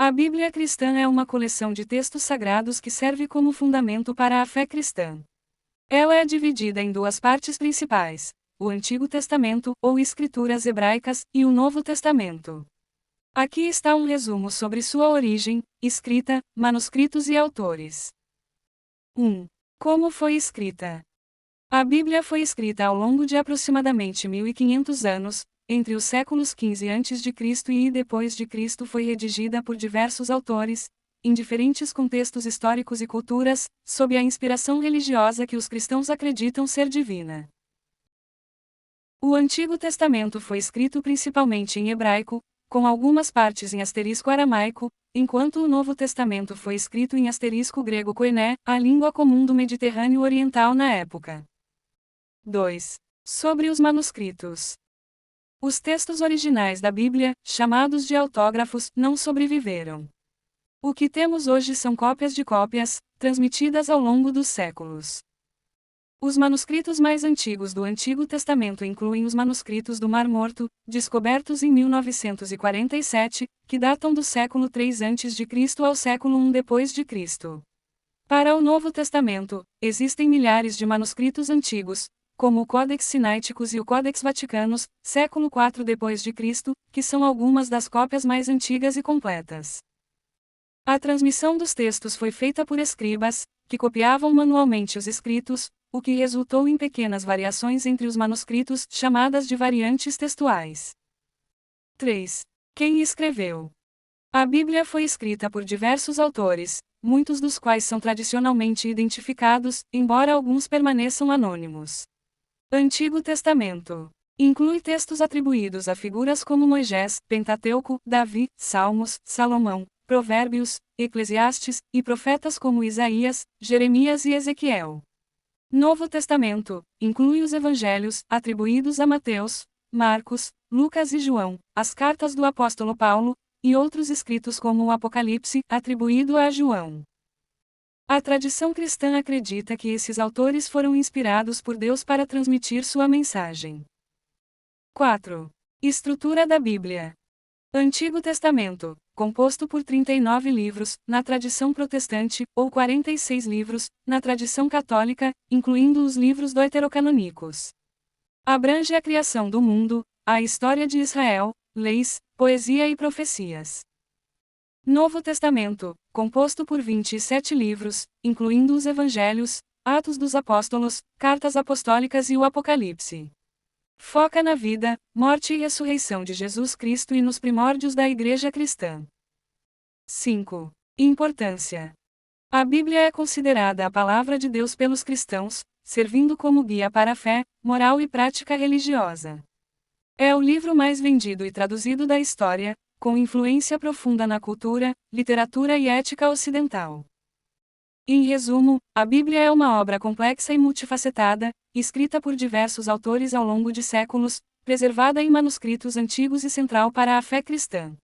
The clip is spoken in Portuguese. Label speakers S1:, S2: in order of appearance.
S1: A Bíblia cristã é uma coleção de textos sagrados que serve como fundamento para a fé cristã. Ela é dividida em duas partes principais: o Antigo Testamento, ou Escrituras hebraicas, e o Novo Testamento. Aqui está um resumo sobre sua origem, escrita, manuscritos e autores. 1. Como foi escrita? A Bíblia foi escrita ao longo de aproximadamente 1500 anos, entre os séculos 15 a.C. e depois de Cristo foi redigida por diversos autores, em diferentes contextos históricos e culturas, sob a inspiração religiosa que os cristãos acreditam ser divina. O Antigo Testamento foi escrito principalmente em hebraico, com algumas partes em asterisco aramaico, enquanto o Novo Testamento foi escrito em asterisco grego koiné, a língua comum do Mediterrâneo Oriental na época. 2. Sobre os manuscritos. Os textos originais da Bíblia, chamados de autógrafos, não sobreviveram. O que temos hoje são cópias de cópias, transmitidas ao longo dos séculos. Os manuscritos mais antigos do Antigo Testamento incluem os manuscritos do Mar Morto, descobertos em 1947, que datam do século III a.C. ao século I d.C. Para o Novo Testamento, existem milhares de manuscritos antigos, como o Codex Sinaiticus e o Codex Vaticanus, século IV d.C., que são algumas das cópias mais antigas e completas. A transmissão dos textos foi feita por escribas, que copiavam manualmente os escritos, o que resultou em pequenas variações entre os manuscritos, chamadas de variantes textuais. 3. Quem escreveu? A Bíblia foi escrita por diversos autores, muitos dos quais são tradicionalmente identificados, embora alguns permaneçam anônimos. Antigo Testamento inclui textos atribuídos a figuras como Moisés, Pentateuco, Davi, Salmos, Salomão, Provérbios, Eclesiastes, e profetas como Isaías, Jeremias e Ezequiel. Novo Testamento inclui os evangelhos, atribuídos a Mateus, Marcos, Lucas e João, as cartas do apóstolo Paulo, e outros escritos como o Apocalipse, atribuído a João. A tradição cristã acredita que esses autores foram inspirados por Deus para transmitir sua mensagem. 4. Estrutura da Bíblia. Antigo Testamento, composto por 39 livros, na tradição protestante, ou 46 livros, na tradição católica, incluindo os livros deuterocanônicos. Abrange a criação do mundo, a história de Israel, leis, poesia e profecias. Novo Testamento, composto por 27 livros, incluindo os Evangelhos, Atos dos Apóstolos, Cartas Apostólicas e o Apocalipse. Foca na vida, morte e ressurreição de Jesus Cristo e nos primórdios da Igreja cristã. 5. Importância. A Bíblia é considerada a palavra de Deus pelos cristãos, servindo como guia para a fé, moral e prática religiosa. É o livro mais vendido e traduzido da história, com influência profunda na cultura, literatura e ética ocidental. Em resumo, a Bíblia é uma obra complexa e multifacetada, escrita por diversos autores ao longo de séculos, preservada em manuscritos antigos e central para a fé cristã.